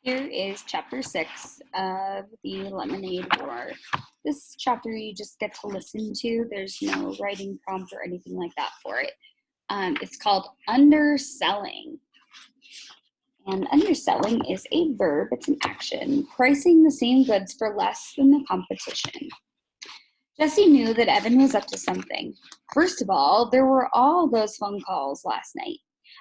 Here is chapter 6 of the Lemonade War. This chapter you just get to listen to. There's no writing prompt or anything like that for it. It's called underselling. And underselling is a verb, it's an action, pricing the same goods for less than the competition. Jesse knew that Evan was up to something. First of all, there were all those phone calls last night,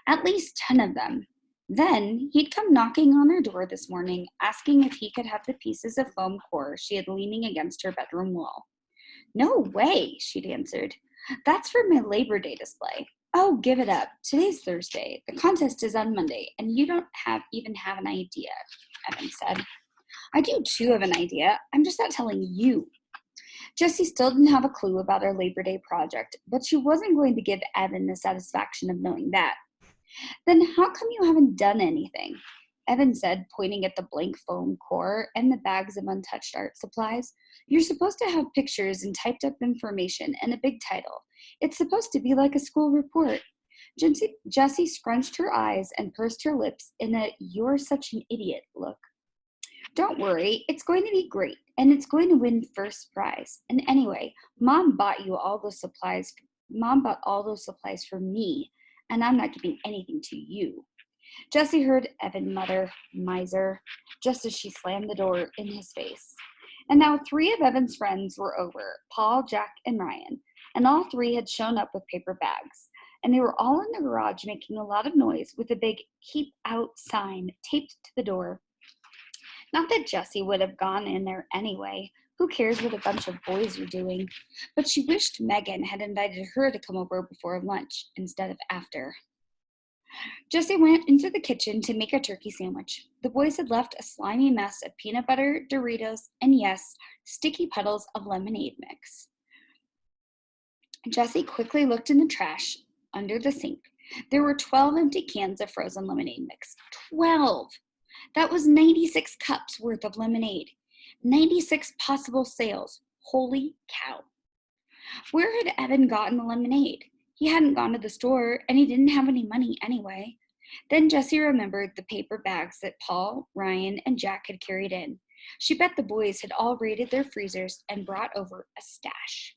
at least 10 of them. Then he'd come knocking on her door this morning, asking if he could have the pieces of foam core she had leaning against her bedroom wall. No way, she'd answered. That's for my Labor Day display. Oh, give it up. Today's Thursday. The contest is on Monday, and you don't even have an idea, Evan said. I do too have an idea. I'm just not telling you. Jessie still didn't have a clue about her Labor Day project, but she wasn't going to give Evan the satisfaction of knowing that. Then how come you haven't done anything? Evan said, pointing at the blank foam core and the bags of untouched art supplies. You're supposed to have pictures and typed up information and a big title. It's supposed to be like a school report. Jessie scrunched her eyes and pursed her lips in a "you're such an idiot" look. Don't worry, it's going to be great, and it's going to win first prize. And anyway, Mom bought all those supplies for me, and I'm not giving anything to you. Jessie heard Evan mutter, "miser," just as she slammed the door in his face. And now 3 of Evan's friends were over, Paul, Jack, and Ryan, and all 3 had shown up with paper bags. And they were all in the garage making a lot of noise with a big "keep out" sign taped to the door. Not that Jessie would have gone in there anyway. Who cares what a bunch of boys are doing? But she wished Megan had invited her to come over before lunch instead of after. Jessie went into the kitchen to make a turkey sandwich. The boys had left a slimy mess of peanut butter, Doritos, and yes, sticky puddles of lemonade mix. Jessie quickly looked in the trash under the sink. There were 12 empty cans of frozen lemonade mix. 12! That was 96 cups worth of lemonade. 96 possible sales. Holy cow. Where had Evan gotten the lemonade? He hadn't gone to the store, and he didn't have any money anyway. Then Jessie remembered the paper bags that Paul, Ryan, and Jack had carried in. She bet the boys had all raided their freezers and brought over a stash.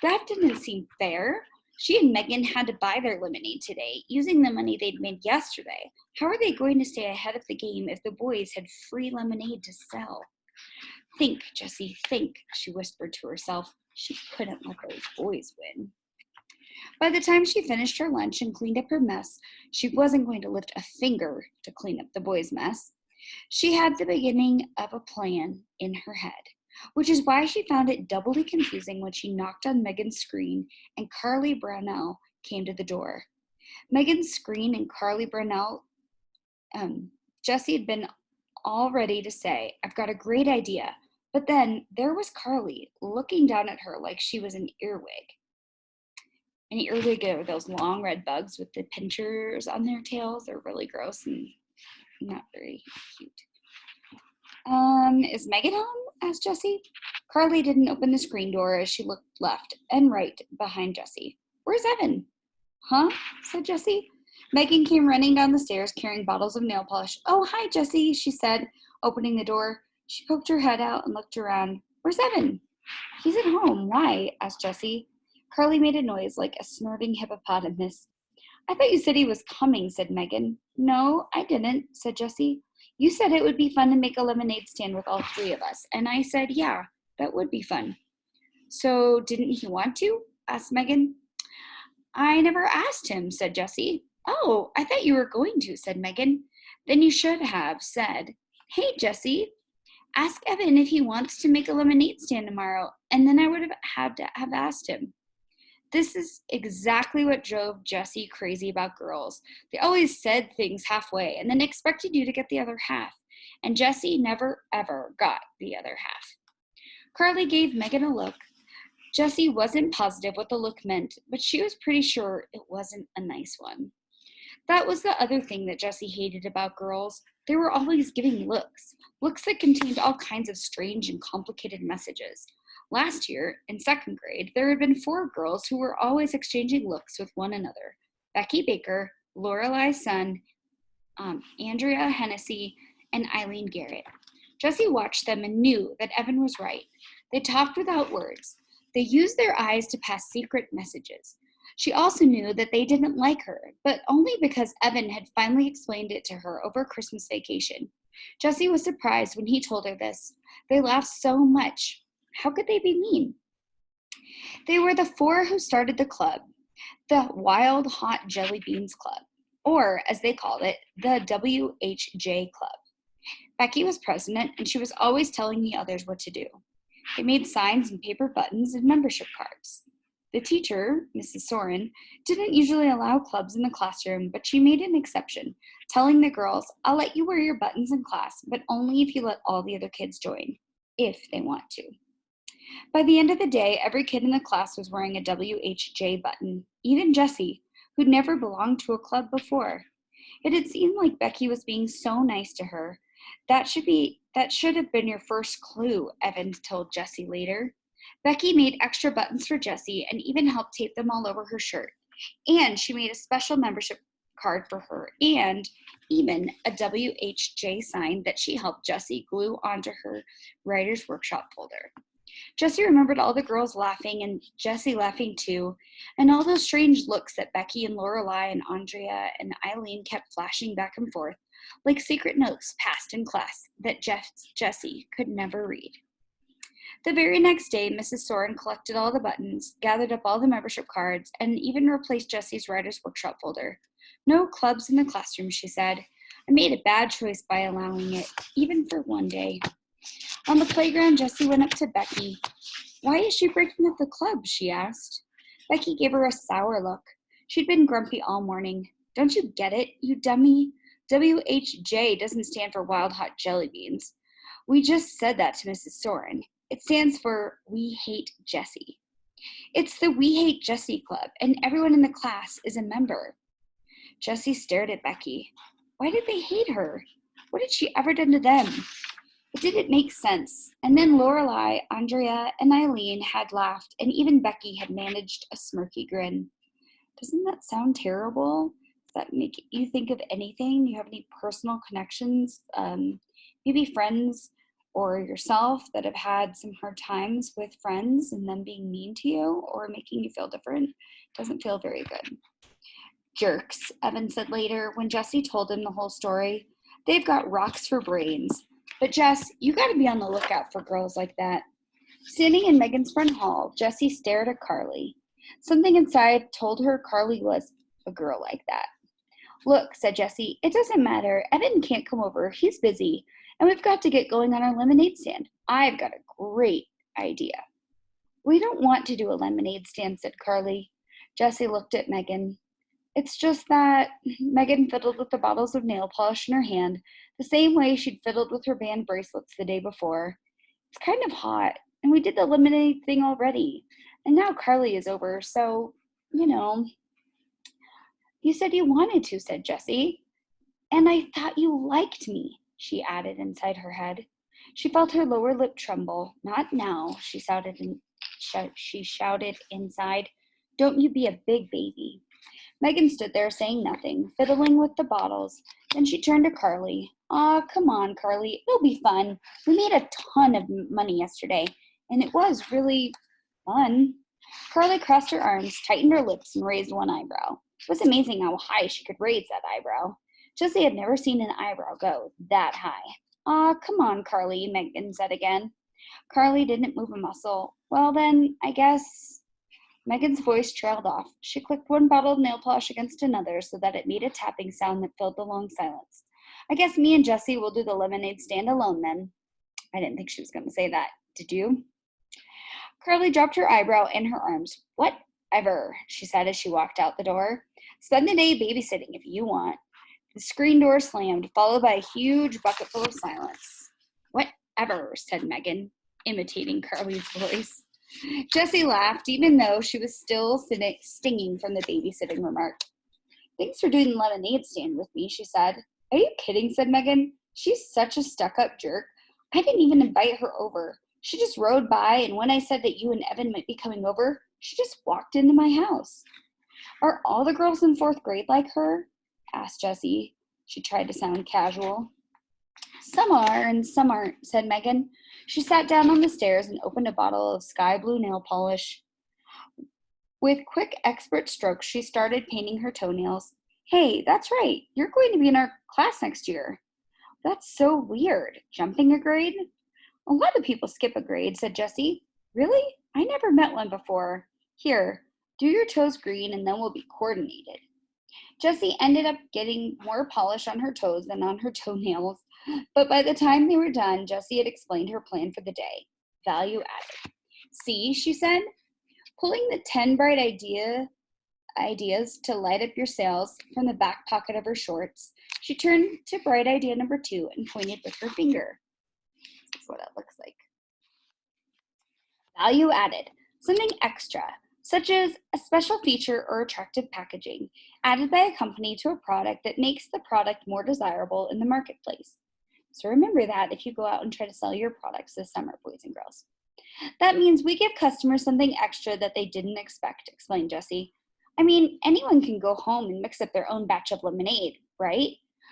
That didn't seem fair. She and Megan had to buy their lemonade today, using the money they'd made yesterday. How are they going to stay ahead of the game if the boys had free lemonade to sell? Think, Jessie, think, she whispered to herself. She couldn't let those boys win. By the time she finished her lunch and cleaned up her mess, she wasn't going to lift a finger to clean up the boys' mess. She had the beginning of a plan in her head, which is why she found it doubly confusing when she knocked on Megan's screen and Carly Brownell came to the door. Megan's screen and Carly Brownell, Jessie had been all ready to say, "I've got a great idea." But then there was Carly looking down at her like she was an earwig. An earwig are those long red bugs with the pinchers on their tails. They're really gross and not very cute. Is Megan home? Asked Jessie. Carly didn't open the screen door as she looked left and right behind Jessie. Where's Evan? Huh? Said Jessie. Megan came running down the stairs carrying bottles of nail polish. Oh, hi, Jessie, she said, opening the door. She poked her head out and looked around. Where's Evan? He's at home. Why? Asked Jessie. Carly made a noise like a snorting hippopotamus. I thought you said he was coming, said Megan. No, I didn't, said Jessie. You said it would be fun to make a lemonade stand with all 3 of us, and I said, yeah, that would be fun. So didn't he want to? Asked Megan. I never asked him, said Jessie. Oh, I thought you were going to, said Megan. Then you should have said, hey, Jessie, ask Evan if he wants to make a lemonade stand tomorrow, and then I would have had to have asked him. This is exactly what drove Jessie crazy about girls. They always said things halfway and then expected you to get the other half. And Jessie never, ever got the other half. Carly gave Megan a look. Jessie wasn't positive what the look meant, but she was pretty sure it wasn't a nice one. That was the other thing that Jessie hated about girls. They were always giving looks that contained all kinds of strange and complicated messages. Last year, in 2nd grade, there had been 4 girls who were always exchanging looks with one another. Becky Baker, Lorelai's son, Andrea Hennessy, and Eileen Garrett. Jessie watched them and knew that Evan was right. They talked without words. They used their eyes to pass secret messages. She also knew that they didn't like her, but only because Evan had finally explained it to her over Christmas vacation. Jessie was surprised when he told her this. They laughed so much. How could they be mean? They were the four who started the club, the Wild Hot Jelly Beans Club, or as they called it, the WHJ Club. Becky was president, and she was always telling the others what to do. They made signs and paper buttons and membership cards. The teacher, Mrs. Soren, didn't usually allow clubs in the classroom, but she made an exception, telling the girls, "I'll let you wear your buttons in class, but only if you let all the other kids join, if they want to." By the end of the day, every kid in the class was wearing a WHJ button, even Jessie, who'd never belonged to a club before. It had seemed like Becky was being so nice to her. That should have been your first clue, Evans told Jessie later. Becky made extra buttons for Jessie and even helped tape them all over her shirt. And she made a special membership card for her and even a WHJ sign that she helped Jessie glue onto her writer's workshop folder. Jessie remembered all the girls laughing and Jessie laughing too, and all those strange looks that Becky and Lorelai and Andrea and Eileen kept flashing back and forth, like secret notes passed in class that Jessie could never read. The very next day, Mrs. Soren collected all the buttons, gathered up all the membership cards, and even replaced Jessie's writer's workshop folder. "No clubs in the classroom," she said. "I made a bad choice by allowing it, even for one day." On the playground, Jessie went up to Becky. "Why is she breaking up the club?" she asked. Becky gave her a sour look. She'd been grumpy all morning. "Don't you get it, you dummy? WHJ doesn't stand for Wild Hot Jelly Beans. We just said that to Mrs. Soren. It stands for We Hate Jessie. It's the We Hate Jessie Club, and everyone in the class is a member." Jessie stared at Becky. Why did they hate her? What had she ever done to them? It didn't make sense. And then Lorelai, Andrea, and Eileen had laughed, and even Becky had managed a smirky grin. Doesn't that sound terrible? Does that make you think of anything? Do you have any personal connections? Maybe friends or yourself that have had some hard times with friends and them being mean to you or making you feel different? Doesn't feel very good. "Jerks," Evan said later when Jessie told him the whole story. "They've got rocks for brains. But Jess, you gotta be on the lookout for girls like that." Standing in Megan's front hall, Jessie stared at Carly. Something inside told her Carly was a girl like that. "Look," said Jessie, "it doesn't matter. Evan can't come over. He's busy. And we've got to get going on our lemonade stand. I've got a great idea." "We don't want to do a lemonade stand," said Carly. Jessie looked at Megan. "It's just that," Megan fiddled with the bottles of nail polish in her hand, the same way she'd fiddled with her band bracelets the day before. "It's kind of hot, and we did the lemonade thing already. And now Carly is over, so, you know." "You said you wanted to," said Jessie. "And I thought you liked me," she added inside her head. She felt her lower lip tremble. "Not now," she shouted inside. "Don't you be a big baby." Megan stood there saying nothing, fiddling with the bottles. Then she turned to Carly. "Aw, come on, Carly. It'll be fun. We made a ton of money yesterday, and it was really fun." Carly crossed her arms, tightened her lips, and raised one eyebrow. It was amazing how high she could raise that eyebrow. Jessie had never seen an eyebrow go that high. "Aw, come on, Carly," Megan said again. Carly didn't move a muscle. "Well then, I guess..." Megan's voice trailed off. She clicked one bottle of nail polish against another so that it made a tapping sound that filled the long silence. "I guess me and Jessie will do the lemonade stand alone then." I didn't think she was going to say that. Did you? Carly dropped her eyebrow in her arms. "Whatever," she said as she walked out the door. "Spend the day babysitting if you want." The screen door slammed, followed by a huge bucket full of silence. "Whatever," said Megan, imitating Carly's voice. Jessie laughed, even though she was still stinging from the babysitting remark. "Thanks for doing the lemonade stand with me," she said. "Are you kidding?" said Megan. "She's such a stuck-up jerk. I didn't even invite her over. She just rode by, and when I said that you and Evan might be coming over, she just walked into my house." "Are all the girls in 4th grade like her?" asked Jessie. She tried to sound casual. Some are and some aren't, said Megan. She sat down on the stairs and opened a bottle of sky blue nail polish. With quick, expert strokes, she started painting her toenails. Hey, that's right. You're going to be in our class next year. That's so weird. Jumping a grade? A lot of people skip a grade, said Jessie. Really? I never met one before. Here, do your toes green and then we'll be coordinated. Jessie ended up getting more polish on her toes than on her toenails, but by the time they were done, Jessie had explained her plan for the day. Value added. See, she said, pulling the 10 bright ideas to light up your sails from the back pocket of her shorts, she turned to bright idea number 2 and pointed with her finger. This is what it looks like. Value added, something extra, such as a special feature or attractive packaging, added by a company to a product that makes the product more desirable in the marketplace. So remember that if you go out and try to sell your products this summer, boys and girls. That means we give customers something extra that they didn't expect, explained Jessie. I mean, anyone can go home and mix up their own batch of lemonade, right?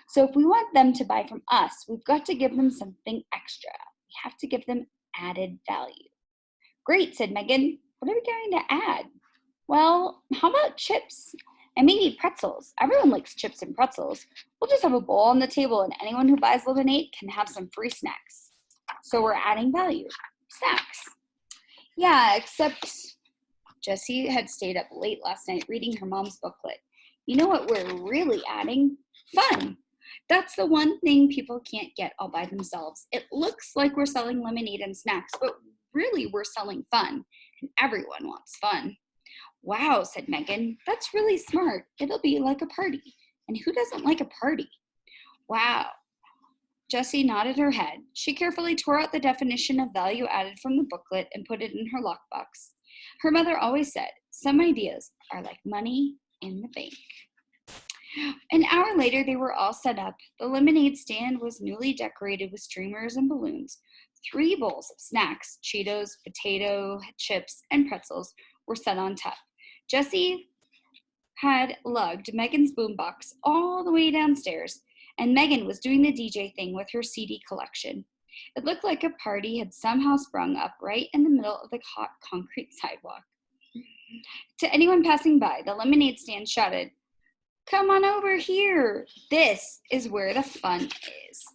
So if we want them to buy from us, we've got to give them something extra. We have to give them added value. Great, said Megan. What are we going to add? Well, how about chips? And maybe pretzels. Everyone likes chips and pretzels. We'll just have a bowl on the table and anyone who buys lemonade can have some free snacks. So we're adding value. Snacks. Yeah, except Jessie had stayed up late last night reading her mom's booklet. You know what we're really adding? Fun. That's the one thing people can't get all by themselves. It looks like we're selling lemonade and snacks, but really we're selling fun, and everyone wants fun. Wow, said Megan. That's really smart. It'll be like a party. And who doesn't like a party? Wow. Jessie nodded her head. She carefully tore out the definition of value added from the booklet and put it in her lockbox. Her mother always said, some ideas are like money in the bank. An hour later, they were all set up. The lemonade stand was newly decorated with streamers and balloons. 3 bowls of snacks, Cheetos, potato chips, and pretzels were set on top. Jessie had lugged Megan's boombox all the way downstairs, and Megan was doing the DJ thing with her CD collection. It looked like a party had somehow sprung up right in the middle of the hot concrete sidewalk. To anyone passing by, the lemonade stand shouted, "Come on over here. This is where the fun is."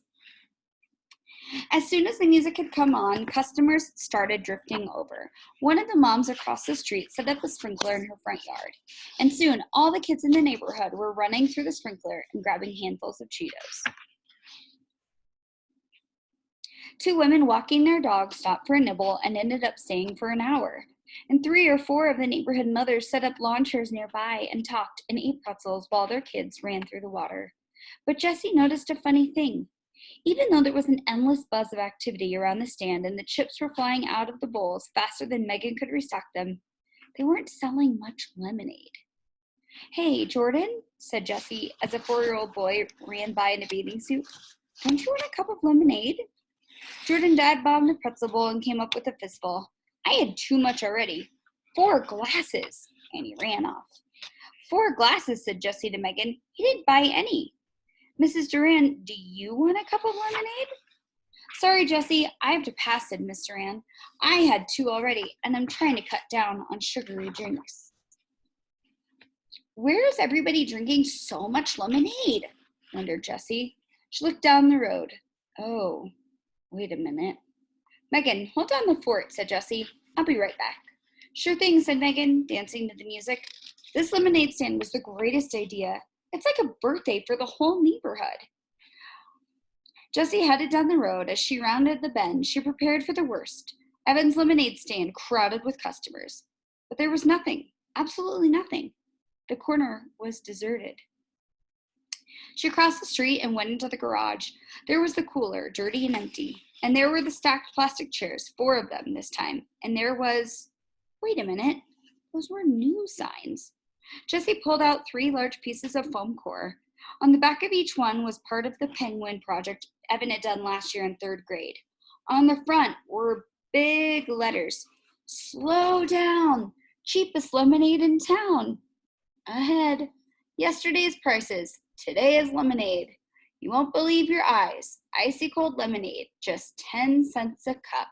As soon as the music had come on, customers started drifting over. One of the moms across the street set up a sprinkler in her front yard, and soon all the kids in the neighborhood were running through the sprinkler and grabbing handfuls of Cheetos. 2 women walking their dogs stopped for a nibble and ended up staying for an hour. And 3 or 4 of the neighborhood mothers set up lawn chairs nearby and talked and ate pretzels while their kids ran through the water. But Jessie noticed a funny thing. Even though there was an endless buzz of activity around the stand and the chips were flying out of the bowls faster than Megan could restock them, they weren't selling much lemonade. "Hey, Jordan," said Jessie as a 4-year-old boy ran by in a bathing suit, "don't you want a cup of lemonade?" Jordan dive-bombed a pretzel bowl and came up with a fistful. "I had too much already. 4 glasses," and he ran off. "4 glasses," said Jessie to Megan. "He didn't buy any." "Mrs. Duran, do you want a cup of lemonade?" "Sorry, Jessie, I have to pass," said Miss Duran. "I had 2 already, and I'm trying to cut down on sugary drinks." "Where is everybody drinking so much lemonade?" wondered Jessie. She looked down the road. "Oh, wait a minute." "Megan, hold down the fort," said Jessie. "I'll be right back." "Sure thing," said Megan, dancing to the music. This lemonade stand was the greatest idea. It's like a birthday for the whole neighborhood. Jessie headed down the road. As she rounded the bend, she prepared for the worst. Evan's lemonade stand crowded with customers. But there was nothing, absolutely nothing. The corner was deserted. She crossed the street and went into the garage. There was the cooler, dirty and empty. And there were the stacked plastic chairs, 4 of them this time. And there was, wait a minute, those were new signs. Jessie pulled out 3 large pieces of foam core. On the back of each one was part of the penguin project Evan had done last year in 3rd grade. On the front were big letters, "Slow down, cheapest lemonade in town." Ahead, yesterday's prices, today's lemonade. You won't believe your eyes. Icy cold lemonade, just 10 cents a cup.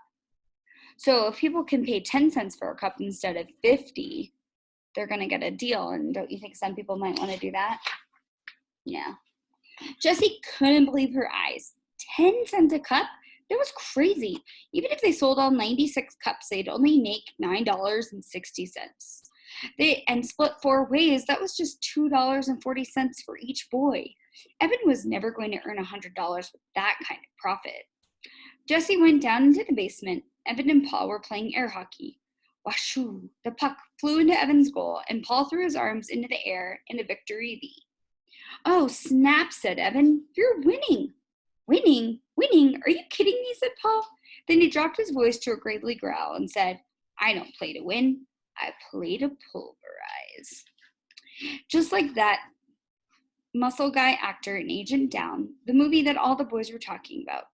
So if people can pay 10 cents for a cup instead of 50, they're going to get a deal. And don't you think some people might want to do that? Yeah. Jessie couldn't believe her eyes. 10 cents a cup? That was crazy. Even if they sold all 96 cups, they'd only make $9.60. And split 4 ways, that was just $2.40 for each boy. Evan was never going to earn $100 with that kind of profit. Jessie went down into the basement. Evan and Paul were playing air hockey. Washoo! The puck flew into Evan's goal, and Paul threw his arms into the air in a victory V. Oh, snap, said Evan. You're winning. Winning? Winning? Are you kidding me, said Paul. Then he dropped his voice to a gravely growl and said, I don't play to win. I play to pulverize. Just like that Muscle Guy actor in Agent Down, the movie that all the boys were talking about.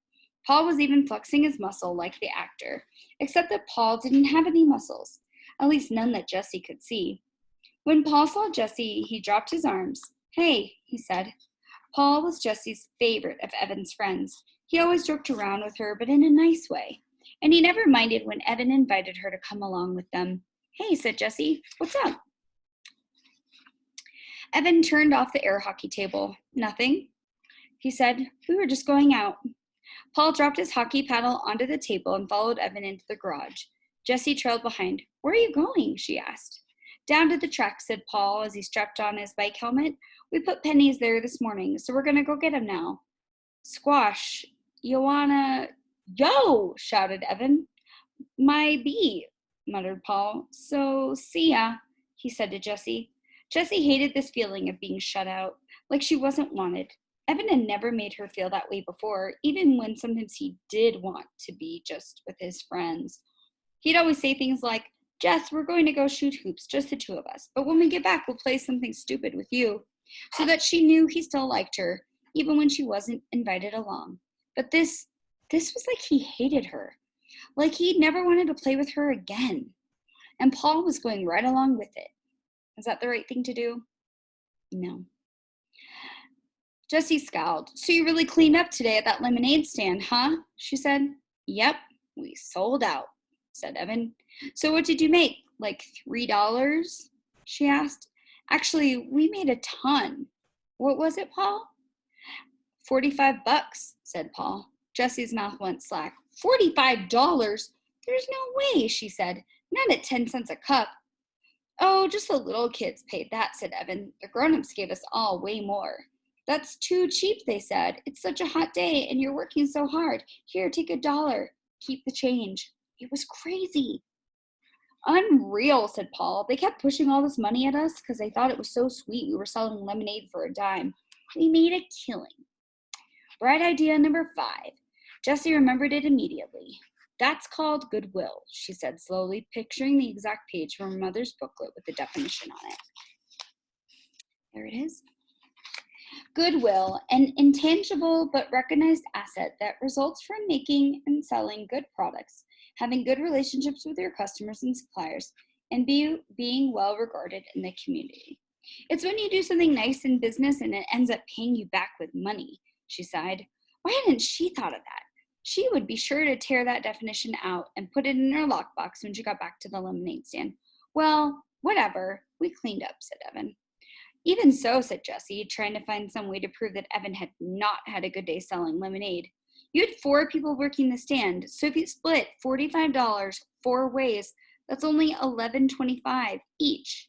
Paul was even flexing his muscle like the actor, except that Paul didn't have any muscles, at least none that Jessie could see. When Paul saw Jessie, he dropped his arms. Hey, he said. Paul was Jessie's favorite of Evan's friends. He always joked around with her, but in a nice way. And he never minded when Evan invited her to come along with them. Hey, said Jessie, what's up? Evan turned off the air hockey table. Nothing, he said. We were just going out. Paul dropped his hockey paddle onto the table and followed Evan into the garage. Jessie trailed behind. Where are you going? She asked. Down to the track, said Paul as he strapped on his bike helmet. We put pennies there this morning, so we're going to go get them now. Squash, you wanna... Yo, shouted Evan. My bee, muttered Paul. So, see ya, he said to Jessie. Jessie hated this feeling of being shut out, like she wasn't wanted. Evan had never made her feel that way before, even when sometimes he did want to be just with his friends. He'd always say things like, Jess, we're going to go shoot hoops, just the two of us. But when we get back, we'll play something stupid with you. So that she knew he still liked her, even when she wasn't invited along. But this was like he hated her. Like he'd never wanted to play with her again. And Paul was going right along with it. Is that the right thing to do? No. Jessie scowled. So you really cleaned up today at that lemonade stand, huh? She said. Yep, we sold out, said Evan. So what did you make? Like $3? She asked. Actually, we made a ton. What was it, Paul? $45, said Paul. Jessie's mouth went slack. $45? There's no way, she said. Not at 10 cents a cup. Oh, just the little kids paid that, said Evan. The grown-ups gave us all way more. That's too cheap, they said. It's such a hot day, and you're working so hard. Here, take $1. Keep the change. It was crazy. Unreal, said Paul. They kept pushing all this money at us because they thought it was so sweet we were selling lemonade for a dime. We made a killing. Bright idea number 5. Jessie remembered it immediately. That's called goodwill, she said slowly, picturing the exact page from her mother's booklet with the definition on it. There it is. Goodwill, an intangible but recognized asset that results from making and selling good products, having good relationships with your customers and suppliers, and being well regarded in the community. It's when you do something nice in business and it ends up paying you back with money, she sighed. Why hadn't she thought of that? She would be sure to tear that definition out and put it in her lockbox when she got back to the lemonade stand. Well, whatever. We cleaned up, said Evan. Even so, said Jessie, trying to find some way to prove that Evan had not had a good day selling lemonade. You had 4 people working the stand, so if you split $45 4 ways, that's only $11.25 each,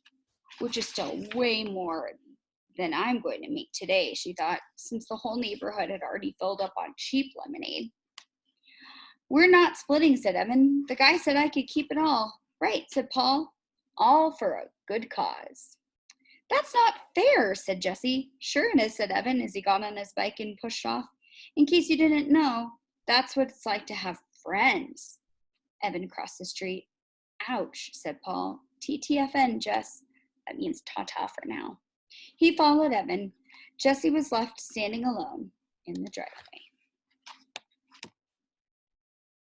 which is still way more than I'm going to make today, she thought, since the whole neighborhood had already filled up on cheap lemonade. We're not splitting, said Evan. The guy said I could keep it all. Right, said Paul. All for a good cause. That's not fair, said Jessie. Sure it is, said Evan as he got on his bike and pushed off. In case you didn't know, that's what it's like to have friends. Evan crossed the street. Ouch, said Paul. TTFN, Jess. That means ta-ta for now. He followed Evan. Jessie was left standing alone in the driveway.